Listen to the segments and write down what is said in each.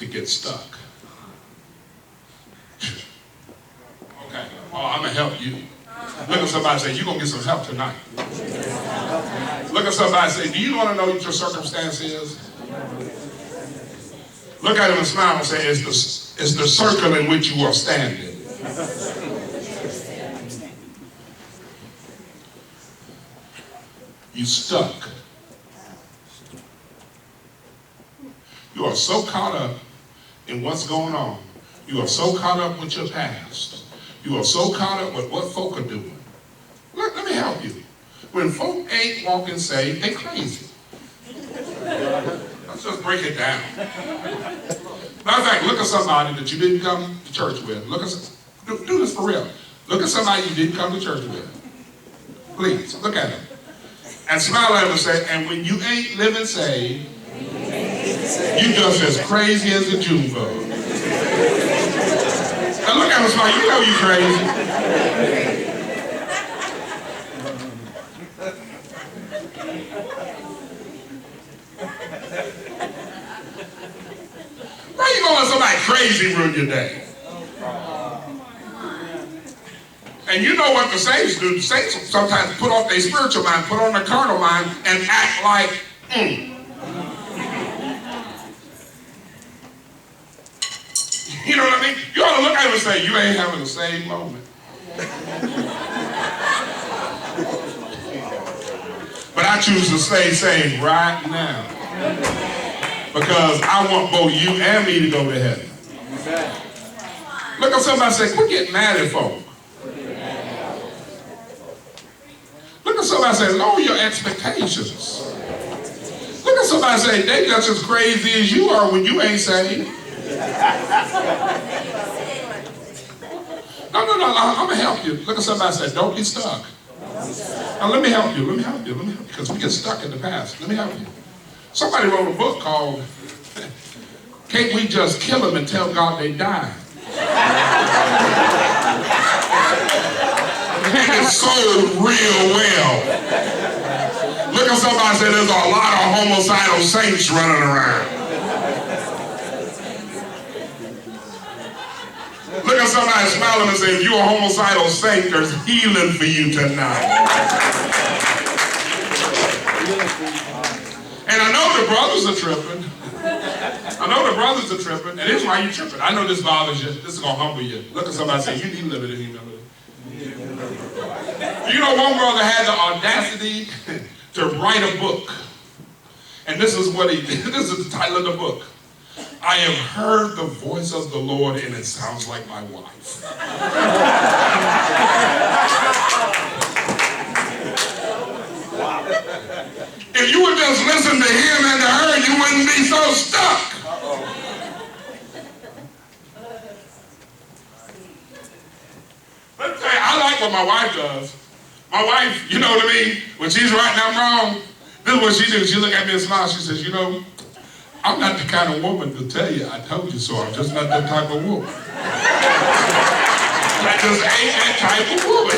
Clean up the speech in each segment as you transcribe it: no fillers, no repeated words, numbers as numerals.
to get stuck. Okay, I'm going to help you. Look at somebody and say, you're going to get some help tonight. Look at somebody and say, do you want to know what your circumstance is? Look at him and smile and say, it's the circle in which you are standing. You stuck. You are so caught up in what's going on. You are so caught up with your past. You are so caught up with what folk are doing. Let me help you. When folk ain't walking saved, they crazy. Let's just break it down. Matter of fact, look at somebody that you didn't come to church with. Do this for real. Look at somebody you didn't come to church with. Please, look at him. And smile at him and say, and when you ain't living saved, you just as crazy as a June bug. Now look at him and smile, you know you crazy. Why you gonna let somebody crazy ruin your day? And you know what the saints do. The saints sometimes put off their spiritual mind, put on their carnal mind, and act like, You know what I mean? You ought to look at him and say, you ain't having the same moment. But I choose to stay saved right now. Because I want both you and me to go to heaven. Look at somebody and say, quit getting mad at folk. Look at somebody and say, lower your expectations. Look at somebody and say, they just as crazy as you are when you ain't saved. No, I'm going to help you. Look at somebody and say, don't be stuck. Now let me help you, because we get stuck in the past. Let me help you. Somebody wrote a book called, Can't We Just Kill Them and Tell God They Died? It's sold real well. Look at somebody and say, there's a lot of homicidal saints running around. Look at somebody smiling and say, if you're a homicidal saint, there's healing for you tonight. And I know the brothers are tripping. And here's why you're tripping. I know this bothers you. This is going to humble you. Look at somebody and say, you need a little bit of humility. You know, one brother had the audacity to write a book. And this is what he did. This is the title of the book. I have heard the voice of the Lord and it sounds like my wife. If you would just listen to him and to her, you wouldn't be so stuck. Let me tell you, I like what my wife does. My wife, you know what I mean? When she's right and I'm wrong, this is what she does. She look at me and smile. She says, you know, I'm not the kind of woman to tell you, I told you so. I'm just not that type of woman. I just ain't that type of woman.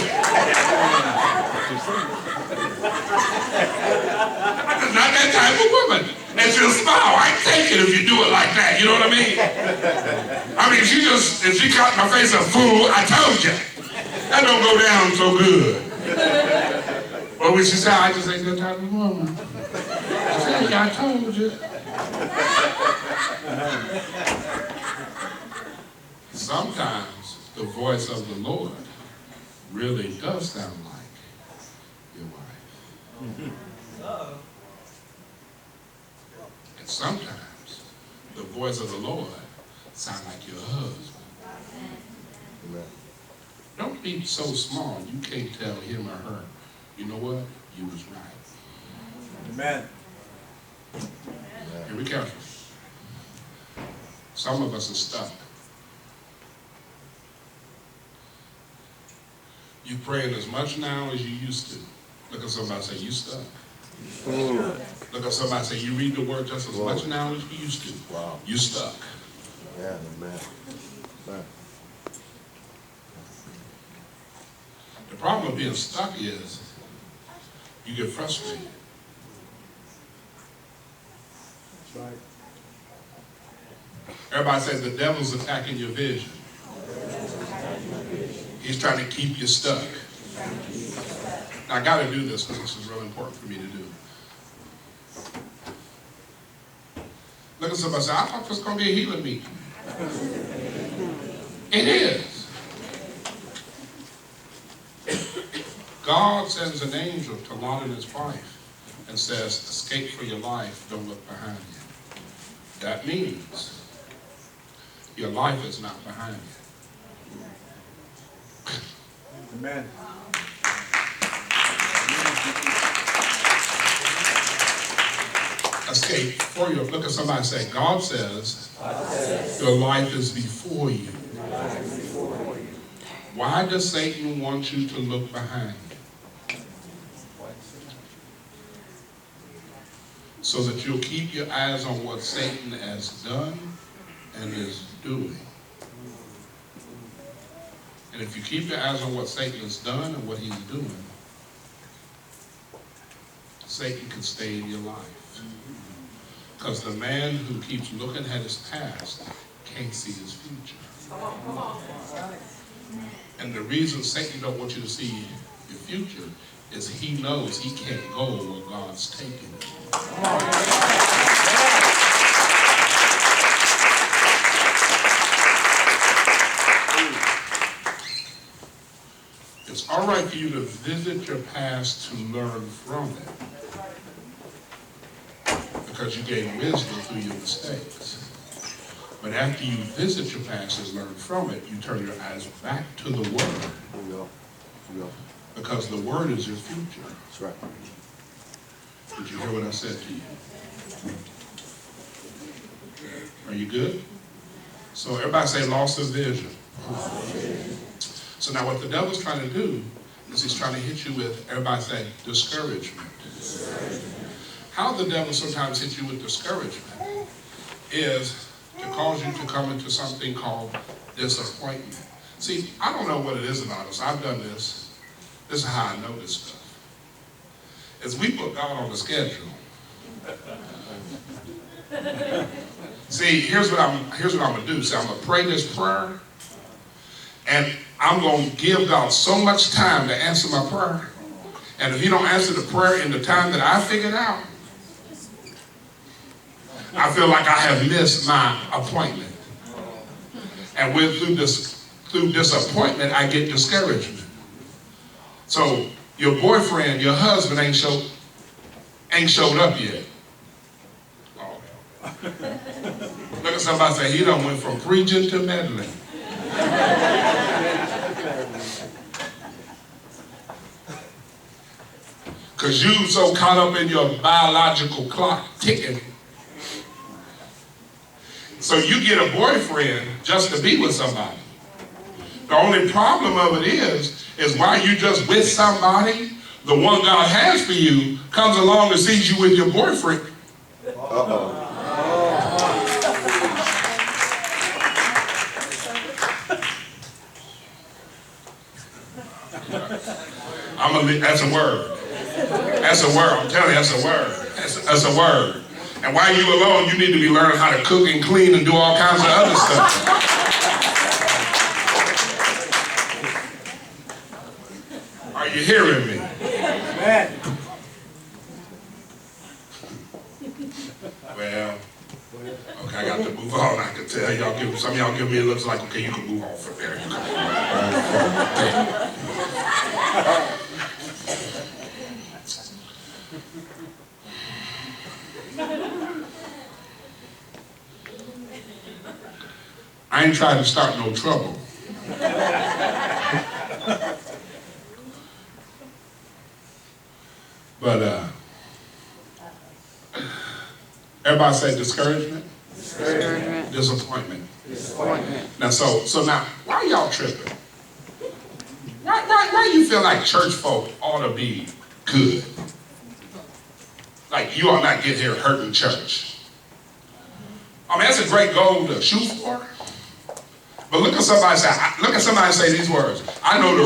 I'm just not that type of woman. And she'll smile. I take it if you do it like that. You know what I mean? I mean, if she caught my face a fool, I told you. That don't go down so good. But when she said, I just ain't that type of woman. I said, yeah, I told you. Sometimes the voice of the Lord really does sound like your wife. And sometimes the voice of the Lord sounds like your husband. Don't be so small you can't tell him or her, you know what? You was right. Amen. Here we go. Some of us are stuck. You praying as much now as you used to. Look at somebody and say, you stuck. Look at somebody and say, you read the word just as much now as you used to. Wow. You stuck. Yeah, man. The problem with being stuck is you get frustrated. That's right. Everybody says the devil's attacking your vision. He's trying to keep you stuck. Now I got to do this because this is really important for me to do. Look at somebody and say, I thought this was going to be a healing meeting. It is. God sends an angel to Lot and his wife and says, escape for your life, don't look behind you. That means your life is not behind you. Amen. Escape for you. Look at somebody and say, God says your life is before you. Why does Satan want you to look behind you? So that you'll keep your eyes on what Satan has done and is doing. And if you keep your eyes on what Satan has done and what he's doing, Satan can stay in your life. Because the man who keeps looking at his past can't see his future. And the reason Satan don't want you to see your future is he knows he can't go where God's taking him. It's all right for you to visit your past to learn from it, because you gain wisdom through your mistakes. But after you visit your past and learn from it, you turn your eyes back to the Word. Because the Word is your future. That's right. Did you hear what I said to you? Are you good? So everybody say loss of vision. So now what the devil's trying to do is he's trying to hit you with, everybody say, discouragement. How the devil sometimes hits you with discouragement is to cause you to come into something called disappointment. See, I don't know what it is about us. I've done this. This is how I know this stuff. Is we put God on the schedule. See, here's what I'm gonna do. See, I'm gonna pray this prayer, and I'm gonna give God so much time to answer my prayer. And if he don't answer the prayer in the time that I figured out, I feel like I have missed my appointment. And through disappointment, I get discouragement. So your boyfriend, your husband ain't showed up yet. Oh. Look at somebody say, he done went from preaching to meddling. Because you so caught up in your biological clock ticking. So you get a boyfriend just to be with somebody. The only problem of it is while you just with somebody, the one God has for you comes along and sees you with your boyfriend. That's a word. That's a word. I'm telling you, that's a word. That's a word. And while you alone, you need to be learning how to cook and clean and do all kinds of other stuff. Are you hearing me? Amen. Well, okay, I got to move on. I can tell y'all. Some of y'all give me it looks like, okay, you can move on from there. I ain't trying to start no trouble. But everybody say discouragement? Discouragement. Disappointment. Disappointment. Now, so now, why y'all tripping? Why you feel like church folk ought to be good? Like you ought not get here hurting church. I mean, that's a great goal to shoot for. But look at somebody say these words. I know the